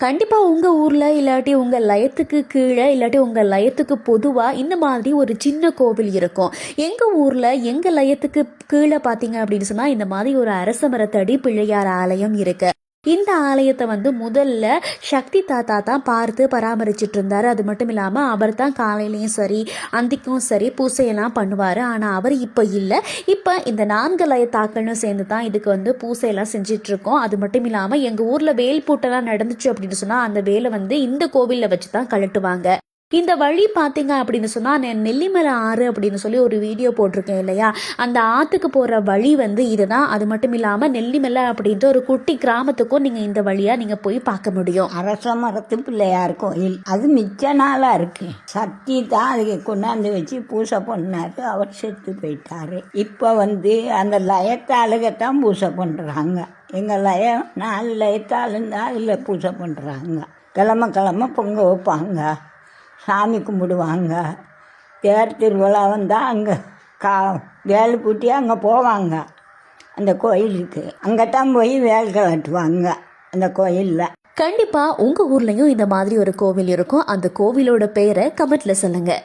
கண்டிப்பாக உங்கள் ஊரில் இல்லாட்டி உங்கள் லயத்துக்கு கீழே இல்லாட்டி உங்கள் லயத்துக்கு பொதுவாக இந்த மாதிரி ஒரு சின்ன கோவில் இருக்கும். எங்கள் ஊரில் எங்கள் லயத்துக்கு கீழே பார்த்தீங்க அப்படின்னு சொன்னால் இந்த மாதிரி ஒரு அரச மரத்தடி பிள்ளையார் ஆலயம் இருக்கு. இந்த ஆலயத்தை முதல்ல சக்தி தாத்தா தான் பார்த்து பராமரிச்சுட்டு இருந்தார். அது மட்டும் இல்லாமல் அவர் தான் காலையிலையும் சரி அந்திக்கும் சரி பூசையெல்லாம் பண்ணுவார். ஆனால் அவர் இப்போ இல்லை. இப்போ இந்த 4 லயத்தாக்கள்னு சேர்ந்து தான் இதுக்கு பூசையெல்லாம் செஞ்சிட்ருக்கோம். அது மட்டும் இல்லாமல் எங்கள் ஊரில் வேல் பூட்டெல்லாம் நடந்துச்சு அப்படின்னு சொன்னால் அந்த வேலை இந்த கோவிலில் வச்சு தான் கழட்டுவாங்க. இந்த வழி பார்த்தீங்க அப்படின்னு சொன்னால் நான் நெல்லிமலை ஆறு அப்படின்னு சொல்லி ஒரு வீடியோ போட்டிருக்கேன் இல்லையா, அந்த ஆற்றுக்கு போகிற வழி இதுதான். அது மட்டும் இல்லாமல் நெல்லிமலை அப்படின்ற ஒரு குட்டி கிராமத்துக்கும் நீங்கள் இந்த வழியாக நீங்கள் போய் பார்க்க முடியும். அரச மரத்து பிள்ளையார் கோயில் அது மிச்ச நாளாக இருக்கு. சக்தி தான் அதுக்கு கொண்டாந்து வச்சு பூசை பண்ணாரு. அவர் செத்து போயிட்டாரு. இப்போ அந்த லயத்தாளுகத்தான் பூசை பண்ணுறாங்க. எங்கள் லயம் 4 லயத்தாளுந்தான் அதில் பூசை பண்ணுறாங்க. கிழமை பொங்க வைப்பாங்க, சாமி கும்பிடுவாங்க. தேர் திருவிழா வந்தால் அங்கே வேல் பூட்டி அங்கே போவாங்க. அந்த கோயிலுக்கு அங்கே தான் போய் வேல் கலட்டுவாங்க அந்த கோயிலில். கண்டிப்பாக உங்கள் ஊர்லேயும் இந்த மாதிரி ஒரு கோவில் இருக்கும். அந்த கோவிலோட பேரை கமெண்ட்டில் சொல்லுங்கள்.